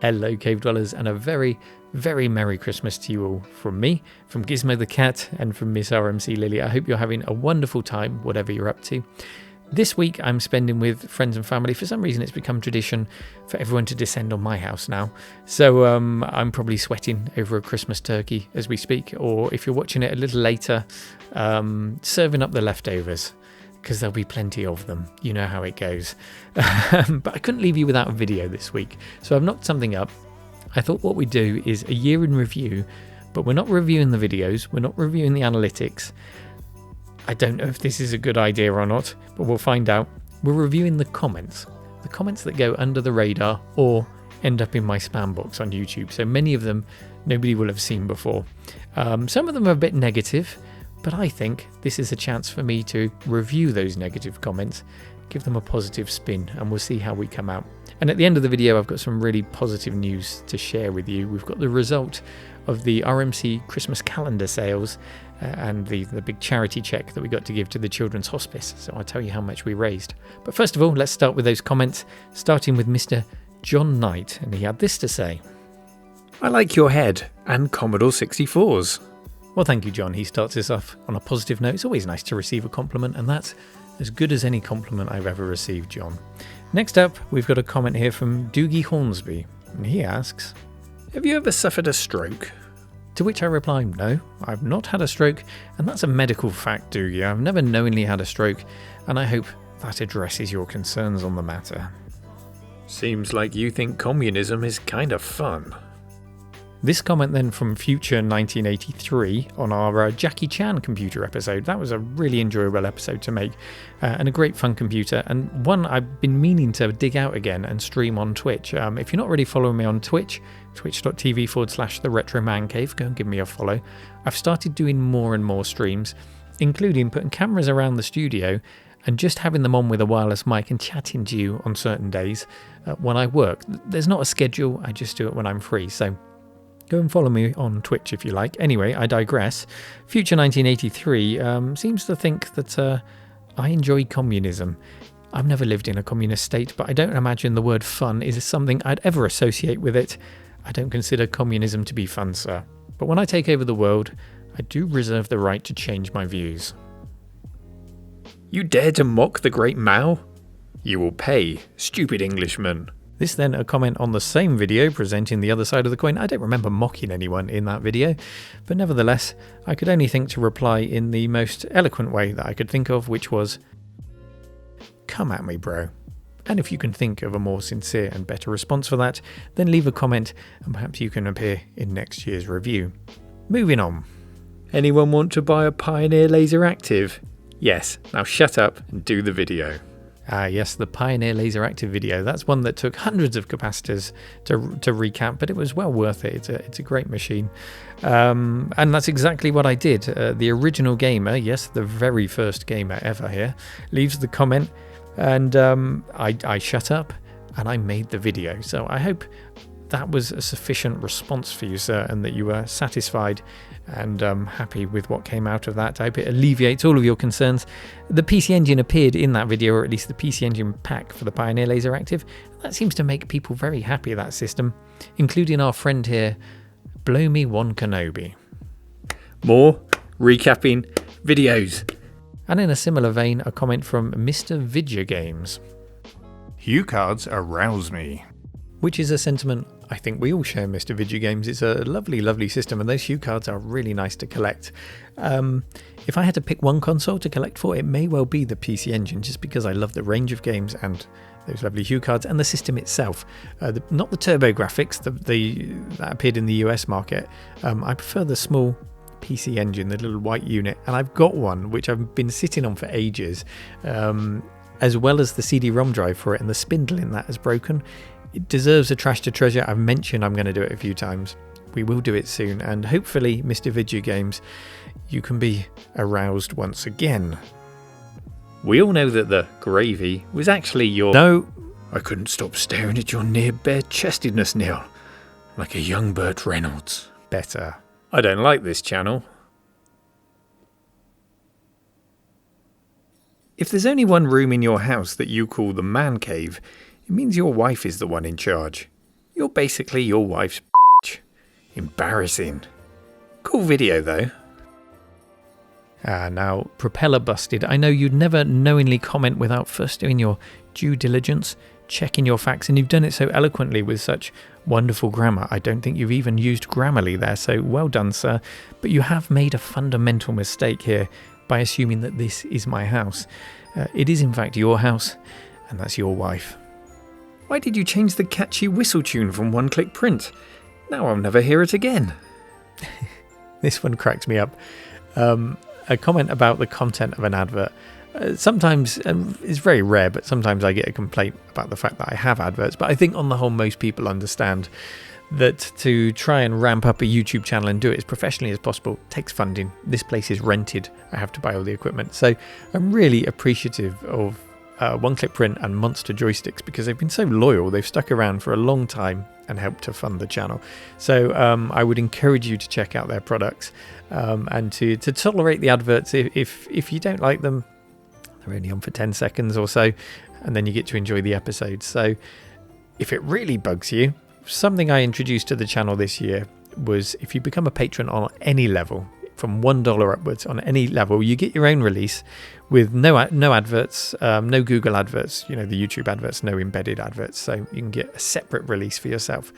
Hello, Cave Dwellers, and a very, very Merry Christmas to you all from me, from Gizmo the Cat, and from Miss RMC Lily. I hope you're having a wonderful time, whatever you're up to. This week I'm spending with friends and family. For some reason it's become tradition for everyone to descend on my house now. So I'm probably sweating over a Christmas turkey as we speak, or if you're watching it a little later, serving up the leftovers, because there'll be plenty of them. You know how it goes. But I couldn't leave you without a video this week, so I've knocked something up. I thought what we'd do is a year in review, but we're not reviewing the videos, we're not reviewing the analytics. I don't know if this is a good idea or not, but we'll find out. We're reviewing the comments that go under the radar or end up in my spam box on YouTube. So many of them nobody will have seen before. Some of them are a bit negative, but I think this is a chance for me to review those negative comments, give them a positive spin, and we'll see how we come out. And at the end of the video, I've got some really positive news to share with you. We've got the result of the RMC Christmas calendar sales and the big charity check that we got to give to the Children's Hospice. So I'll tell you how much we raised. But first of all, let's start with those comments, starting with Mr. John Knight. And he had this to say. I like your head and Commodore 64s. Well, thank you, John. He starts us off on a positive note. It's always nice to receive a compliment, and that's as good as any compliment I've ever received, John. Next up, we've got a comment here from Doogie Hornsby, and he asks, have you ever suffered a stroke? To which I reply, no, I've not had a stroke, and that's a medical fact, Doogie. I've never knowingly had a stroke, and I hope that addresses your concerns on the matter. Seems like you think communism is kind of fun. This comment then from Future 1983 on our Jackie Chan computer episode. That was a really enjoyable episode to make and a great fun computer, and one I've been meaning to dig out again and stream on Twitch. If you're not already following me on Twitch, twitch.tv/The Retro Man Cave, go and give me a follow. I've started doing more and more streams, including putting cameras around the studio and just having them on with a wireless mic and chatting to you on certain days when I work. There's not a schedule, I just do it when I'm free, so go and follow me on Twitch if you like. Anyway, I digress. Future 1983 seems to think that I enjoy communism. I've never lived in a communist state, but I don't imagine the word fun is something I'd ever associate with it. I don't consider communism to be fun, sir. But when I take over the world, I do reserve the right to change my views. You dare to mock the great Mao? You will pay, stupid Englishman. This then a comment on the same video presenting the other side of the coin. I don't remember mocking anyone in that video, but nevertheless, I could only think to reply in the most eloquent way that I could think of, which was, come at me, bro. And if you can think of a more sincere and better response for that, then leave a comment and perhaps you can appear in next year's review. Moving on. Anyone want to buy a Pioneer Laser Active? Yes, now shut up and do the video. Yes, the Pioneer Laser Active video. That's one that took hundreds of capacitors to recap, but it was well worth it. It's a great machine. And that's exactly what I did. The original gamer, yes, the very first gamer ever here, leaves the comment, and I shut up and I made the video. So I hope that was a sufficient response for you, sir, and that you were satisfied and happy with what came out of that. I hope it alleviates all of your concerns. The PC Engine appeared in that video, or at least the PC Engine pack for the Pioneer Laser Active. That seems to make people very happy, that system, including our friend here, Blow Me One Kenobi. More recapping videos. And in a similar vein, a comment from Mr. Vidya Games. Hue cards arouse me. Which is a sentiment I think we all share, Mr. Vidya Games. It's a lovely, lovely system, and those hue cards are really nice to collect. If I had to pick one console to collect for, it may well be the PC Engine, just because I love the range of games and those lovely hue cards and the system itself. Not the turbo graphics that appeared in the US market. I prefer the small PC Engine, the little white unit, and I've got one which I've been sitting on for ages, as well as the CD-ROM drive for it, and the spindle in that is broken. It deserves a trash to treasure. I've mentioned I'm going to do it a few times. We will do it soon, and hopefully, Mr. Vidya Games, you can be aroused once again. We all know that the gravy was actually your... No, I couldn't stop staring at your near bare-chestedness, Neil, like a young Burt Reynolds. Better. I don't like this channel. If there's only one room in your house that you call the man cave, it means your wife is the one in charge. You're basically your wife's bitch. Embarrassing. Cool video though. Now, Propeller Busted. I know you'd never knowingly comment without first doing your due diligence, checking your facts, and you've done it so eloquently with such wonderful grammar. I don't think you've even used Grammarly there, so well done, sir. But you have made a fundamental mistake here by assuming that this is my house. It is in fact your house, and that's your wife. Why did you change the catchy whistle tune from One Click Print? Now I'll never hear it again. This one cracks me up. A comment about the content of an advert. Sometimes, it's very rare, but sometimes I get a complaint about the fact that I have adverts. But I think on the whole, most people understand that to try and ramp up a YouTube channel and do it as professionally as possible takes funding. This place is rented. I have to buy all the equipment. So I'm really appreciative of One Click Print and Monster Joysticks because they've been so loyal. They've stuck around for a long time and helped to fund the channel. So I would encourage you to check out their products and to tolerate the adverts if you don't like them. They're only on for 10 seconds or so, and then you get to enjoy the episodes. So if it really bugs you, something I introduced to the channel this year was if you become a patron on any level, from $1 upwards on any level, you get your own release with no adverts, no Google adverts, the YouTube adverts, no embedded adverts. So you can get a separate release for yourself.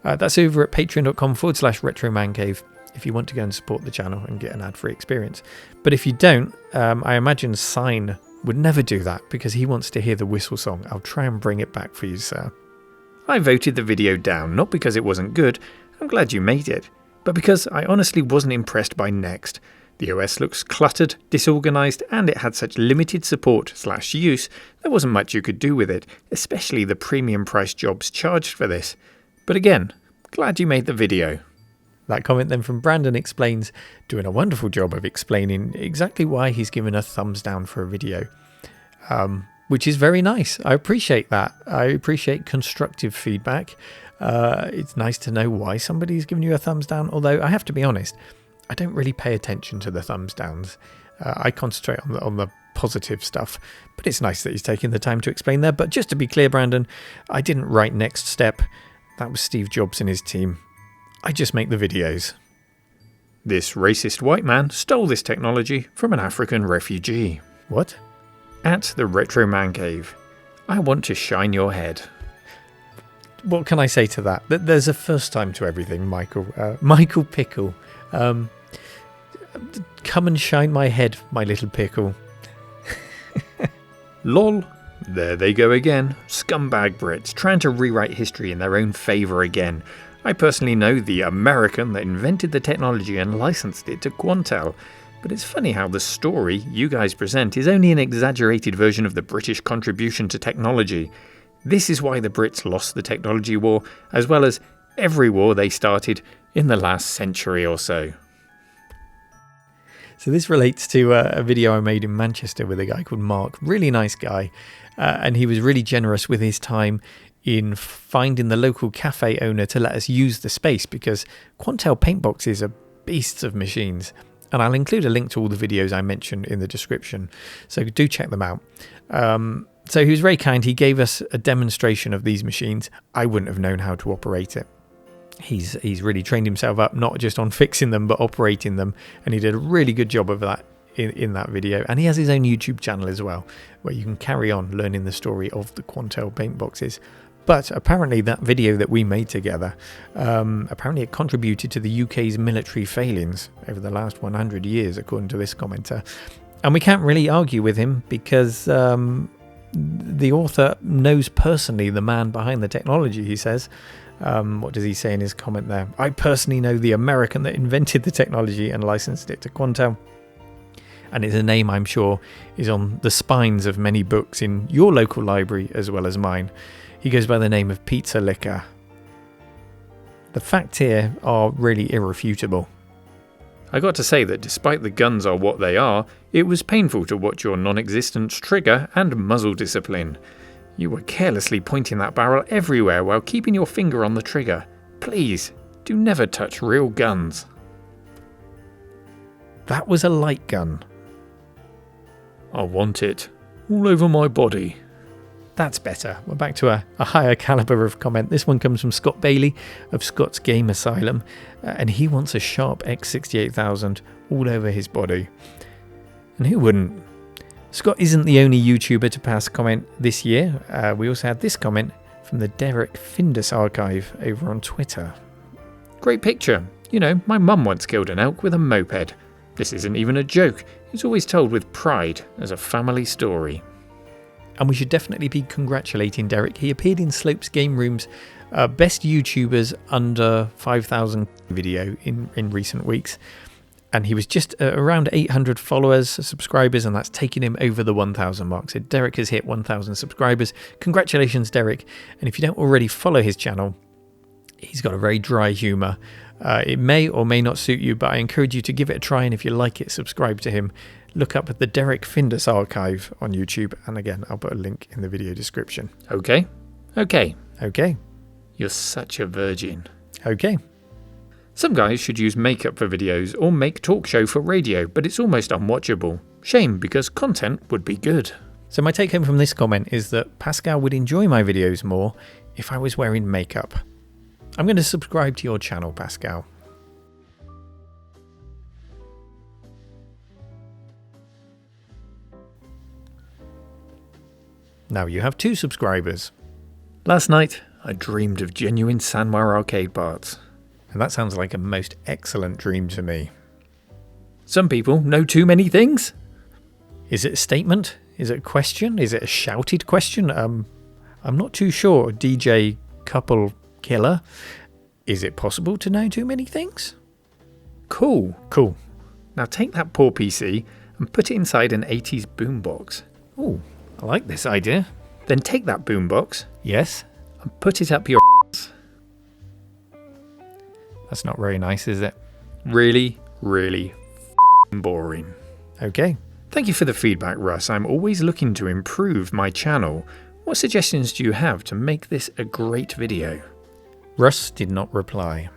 That's over at patreon.com/retromancave if you want to go and support the channel and get an ad-free experience. But if you don't, I imagine Sign would never do that because he wants to hear the whistle song. I'll try and bring it back for you, sir. I voted the video down, not because it wasn't good, I'm glad you made it, but because I honestly wasn't impressed by Next. The OS looks cluttered, disorganised, and it had such limited support/use, there wasn't much you could do with it, especially the premium price jobs charged for this. But again, glad you made the video. That comment then from Brandon explains, doing a wonderful job of explaining exactly why he's given a thumbs down for a video, which is very nice. I appreciate that. I appreciate constructive feedback. It's nice to know why somebody's giving you a thumbs down, although I have to be honest, I don't really pay attention to the thumbs downs. I concentrate on the positive stuff, but it's nice that he's taking the time to explain there. But just to be clear, Brandon, I didn't write Next Step. That was Steve Jobs and his team. I just make the videos. This racist white man stole this technology from an African refugee. What? At the Retro Man Cave. I want to shine your head. What can I say to that? There's a first time to everything, Michael. Michael Pickle. Come and shine my head, my little pickle. Lol. There they go again. Scumbag Brits trying to rewrite history in their own favour again. I personally know the American that invented the technology and licensed it to Quantel, but it's funny how the story you guys present is only an exaggerated version of the British contribution to technology. This is why the Brits lost the technology war, as well as every war they started in the last century or so. So this relates to a video I made in Manchester with a guy called Mark, really nice guy, and he was really generous with his time in finding the local cafe owner to let us use the space because Quantel paint boxes are beasts of machines, and I'll include a link to all the videos I mentioned in the description, so do check them out. So he was very kind. He gave us a demonstration of these machines. I wouldn't have known how to operate it. He's really trained himself up, not just on fixing them, but operating them. And he did a really good job of that in that video. And he has his own YouTube channel as well, where you can carry on learning the story of the Quantel paint boxes. But apparently that video that we made together, apparently it contributed to the UK's military failings over the last 100 years, according to this commenter. And we can't really argue with him because the author knows personally the man behind the technology, he says. What does he say in his comment there? I personally know the American that invented the technology and licensed it to Quantel. And it's a name I'm sure is on the spines of many books in your local library as well as mine. He goes by the name of Pizza Licker. The facts here are really irrefutable. I got to say that despite the guns are what they are, it was painful to watch your non-existent trigger and muzzle discipline. You were carelessly pointing that barrel everywhere while keeping your finger on the trigger. Please, do never touch real guns. That was a light gun. I want it all over my body. That's better. We're back to a higher caliber of comment. This one comes from Scott Bailey of Scott's Game Asylum, and he wants a Sharp X68000 all over his body. And who wouldn't? Scott isn't the only YouTuber to pass comment this year. We also had this comment from the Derek Findus archive over on Twitter. Great picture. You know, my mum once killed an elk with a moped. This isn't even a joke. It's always told with pride as a family story. And we should definitely be congratulating Derek. He appeared in Slope's Game Room's Best YouTubers Under 5,000 video in recent weeks. And he was just around 800 followers, subscribers, and that's taking him over the 1,000 mark. So Derek has hit 1,000 subscribers. Congratulations, Derek. And if you don't already follow his channel, he's got a very dry humour. It may or may not suit you, but I encourage you to give it a try. And if you like it, subscribe to him. Look up the Derek Findus archive on YouTube. And again, I'll put a link in the video description. Okay. Okay. You're such a virgin. Okay. Some guys should use makeup for videos or make talk show for radio, but it's almost unwatchable. Shame, because content would be good. So my take home from this comment is that Pascal would enjoy my videos more if I was wearing makeup. I'm going to subscribe to your channel, Pascal. Now you have 2 subscribers. Last night, I dreamed of genuine Sanwa arcade parts. And that sounds like a most excellent dream to me. Some people know too many things. Is it a statement? Is it a question? Is it a shouted question? I'm not too sure. DJ Couple Killer. Is it possible to know too many things? Cool. Now take that poor PC and put it inside an 80s boombox. Ooh, I like this idea. Then take that boombox. Yes. And put it up your That's not very nice, is it? Really boring. Okay. Thank you for the feedback, Russ. I'm always looking to improve my channel. What suggestions do you have to make this a great video? Russ did not reply.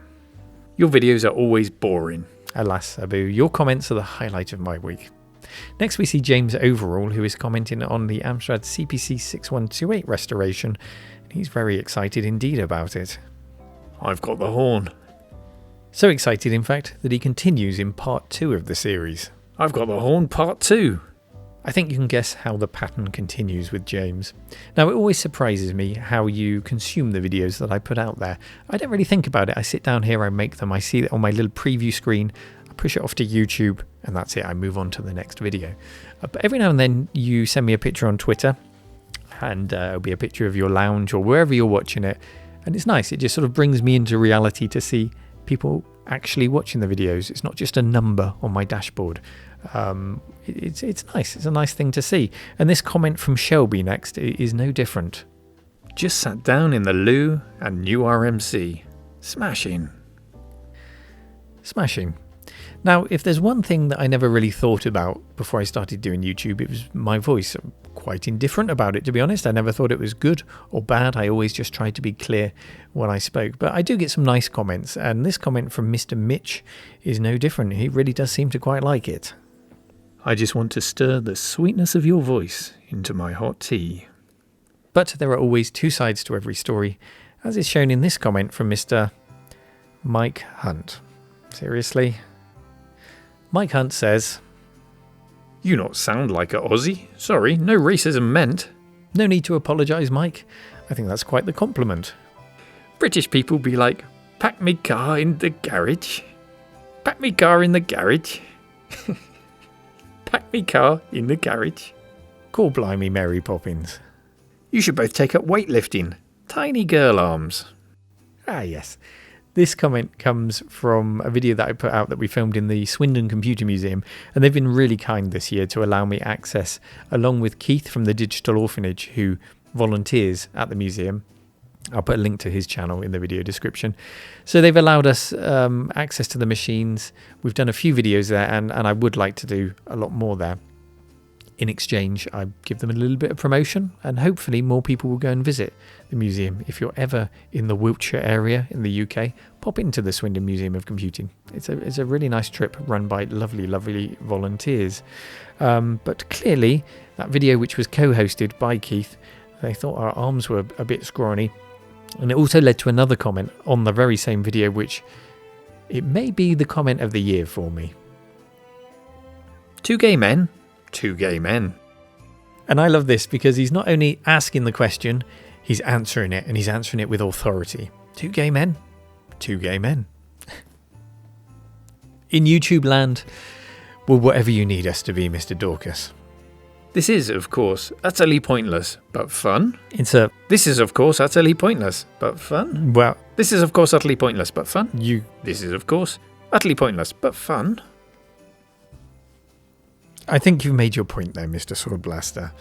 Your videos are always boring. Alas, Abu, your comments are the highlight of my week. Next we see James Overall, who is commenting on the Amstrad CPC 6128 restoration. He's very excited indeed about it. I've got the horn. So excited, in fact, that he continues in part 2 of the series. I've got the horn part 2. I think you can guess how the pattern continues with James. Now, it always surprises me how you consume the videos that I put out there. I don't really think about it. I sit down here, I make them, I see it on my little preview screen, I push it off to YouTube, and that's it. I move on to the next video. But every now and then you send me a picture on Twitter, and it'll be a picture of your lounge or wherever you're watching it. And it's nice. It just sort of brings me into reality to see people actually watching the videos. It's not just a number on my dashboard. It's nice. It's a nice thing to see. And this comment from Shelby next is no different. Just sat down in the loo and new RMC. Smashing. Now, if there's one thing that I never really thought about before I started doing YouTube, it was my voice. I'm quite indifferent about it, to be honest. I never thought it was good or bad. I always just tried to be clear when I spoke. But I do get some nice comments, and this comment from Mr. Mitch is no different. He really does seem to quite like it. I just want to stir the sweetness of your voice into my hot tea. But there are always 2 sides to every story, as is shown in this comment from Mr. Mike Hunt. Seriously? Mike Hunt says, You not sound like a Aussie. Sorry, no racism meant. No need to apologise, Mike. I think that's quite the compliment. British people be like, pack me car in the garage. Pack me car in the garage. Pack me car in the garage. Call blimey Mary Poppins. You should both take up weightlifting. Tiny girl arms. Ah, yes. This comment comes from a video that I put out that we filmed in the Swindon Computer Museum, and they've been really kind this year to allow me access, along with Keith from the Digital Orphanage, who volunteers at the museum. I'll put a link to his channel in the video description. So they've allowed us access to the machines. We've done a few videos there, and I would like to do a lot more there. In exchange, I give them a little bit of promotion, and hopefully more people will go and visit the museum. If you're ever in the Wiltshire area in the UK, pop into the Swindon Museum of Computing. It's a really nice trip run by lovely volunteers. But clearly, that video, which was co-hosted by Keith, They thought our arms were a bit scrawny. And it also led to another comment on the very same video, which it may be the comment of the year for me. 2 gay men, 2 gay men. And I love this because he's not only asking the question, he's answering it, and he's answering it with authority. 2 gay men, 2 gay men. In YouTube land, well, whatever you need us to be, Mr. Dorcas. This is, of course, utterly pointless, but fun. Insert. This is, of course, utterly pointless, but fun. Well, This is, of course, utterly pointless, but fun. you. This is, of course, utterly pointless, but fun. I think you've made your point there, Mr. Sword Blaster.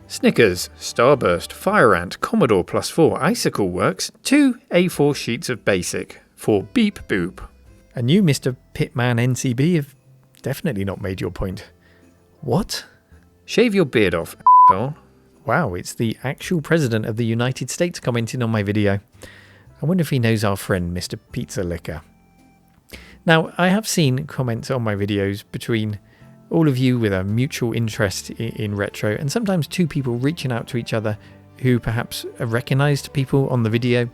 Snickers, Starburst, Fire Ant, Commodore +4, Icicle Works, 2 A4 sheets of BASIC for Beep Boop. And you, Mr. Pitman NCB, have definitely not made your point. What? Shave your beard off, asshole. Wow, it's the actual President of the United States commenting on my video. I wonder if he knows our friend, Mr. Pizza Licker. Now, I have seen comments on my videos between all of you with a mutual interest in retro, and sometimes 2 people reaching out to each other who perhaps recognised people on the video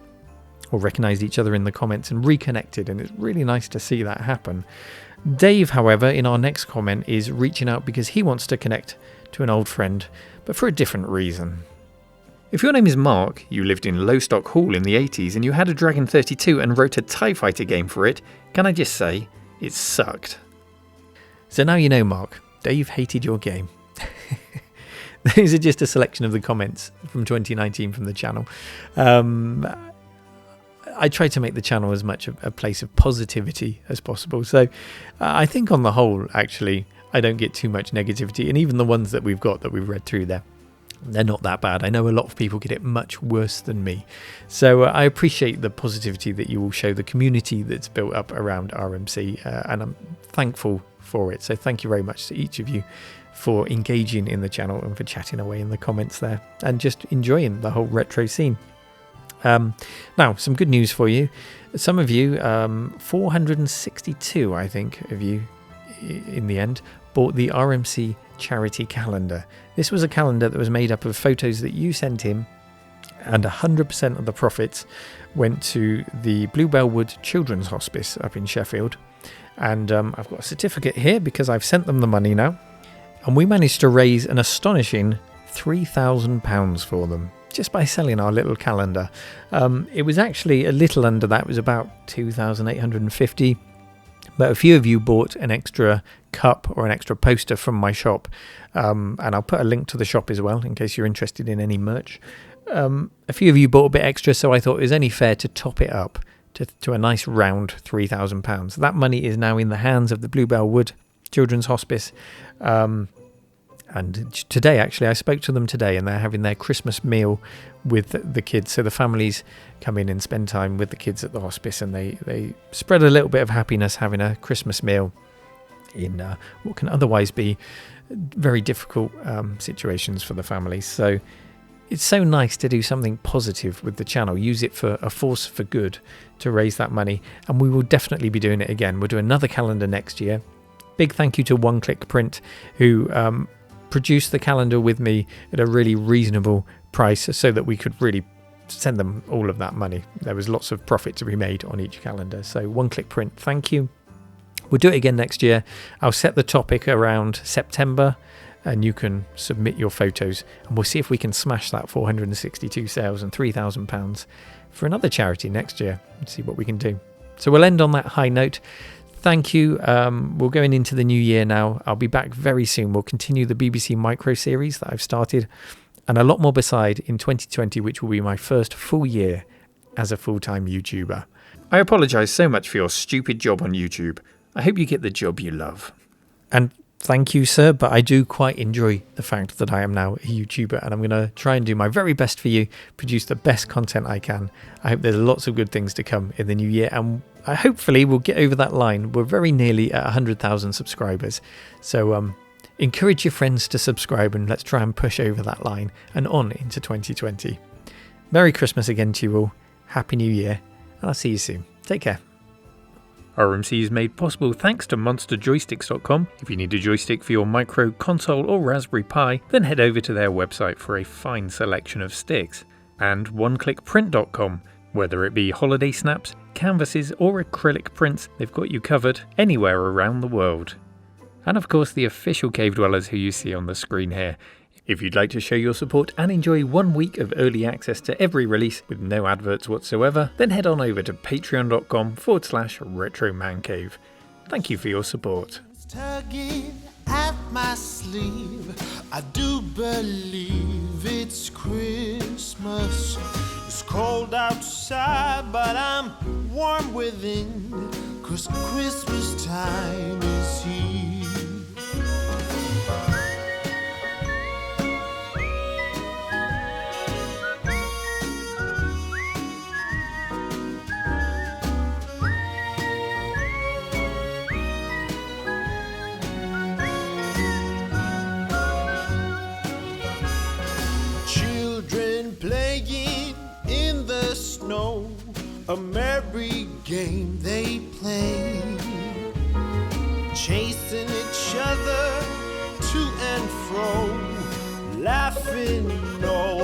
or recognised each other in the comments and reconnected, and it's really nice to see that happen. Dave, however, in our next comment is reaching out because he wants to connect to an old friend, but for a different reason. If your name is Mark, you lived in Lowestoft Hall in the 80s and you had a Dragon 32 and wrote a TIE Fighter game for it, can I just say, it sucked. So now you know, Mark, Dave hated your game. Those are just a selection of the comments from 2019 from the channel. I try to make the channel as much a place of positivity as possible. So I think on the whole, actually, I don't get too much negativity. And even the ones that we've got that we've read through there, they're not that bad. I know a lot of people get it much worse than me. So I appreciate the positivity that you all show, the community that's built up around RMC, and I'm thankful for it. So thank you very much to each of you for engaging in the channel and for chatting away in the comments there and just enjoying the whole retro scene. Now, some good news for you. Some of you, 462, I think, of you in the end, bought the RMC charity calendar. This was a calendar that was made up of photos that you sent in, and 100% of the profits went to the Bluebell Wood Children's Hospice up in Sheffield. And I've got a certificate here because I've sent them the money now. And we managed to raise an astonishing £3,000 for them just by selling our little calendar. It was actually a little under that. It was about 2,850. But a few of you bought an extra cup or an extra poster from my shop. And I'll put a link to the shop as well in case you're interested in any merch. A few of you bought a bit extra, so I thought it was only fair to top it up to a nice round £3,000. That money is now in the hands of the Bluebell Wood Children's Hospice. And today, actually, I spoke to them today, and they're having their Christmas meal with the kids. So the families come in and spend time with the kids at the hospice, and they spread a little bit of happiness having a Christmas meal in what can otherwise be very difficult situations for the families. So it's so nice to do something positive with the channel, use it for a force for good to raise that money. And we will definitely be doing it again. We'll do another calendar next year. Big thank you to One Click Print, who produced the calendar with me at a really reasonable price so that we could really send them all of that money. There was lots of profit to be made on each calendar. So One Click Print, thank you. We'll do it again next year. I'll set the topic around September and you can submit your photos and we'll see if we can smash that 462 sales and £3,000 for another charity next year and see what we can do. So we'll end on that high note. Thank you. We're going into the new year now. I'll be back very soon. We'll continue the BBC Micro series that I've started and a lot more beside in 2020, which will be my first full year as a full-time YouTuber. I apologise so much for your stupid job on YouTube. I hope you get the job you love. And thank you, sir, but I do quite enjoy the fact that I am now a YouTuber and I'm going to try and do my very best for you, produce the best content I can. I hope there's lots of good things to come in the new year and hopefully we'll get over that line. We're very nearly at 100,000 subscribers. So encourage your friends to subscribe and let's try and push over that line and on into 2020. Merry Christmas again to you all. Happy New Year. And I'll see you soon. Take care. RMC is made possible thanks to monsterjoysticks.com. If you need a joystick for your micro, console or Raspberry Pi, then head over to their website for a fine selection of sticks. And oneclickprint.com. Whether it be holiday snaps, canvases or acrylic prints, they've got you covered anywhere around the world. And of course the official cave dwellers who you see on the screen here. If you'd like to show your support and enjoy 1 week of early access to every release with no adverts whatsoever, then head on over to patreon.com/retromancave. Thank you for your support. Tugging at my sleeve, I do believe it's Christmas. It's cold outside, but I'm warm within, 'cause Christmas time is here. Playing in the snow, a merry game they play, chasing each other to and fro, laughing all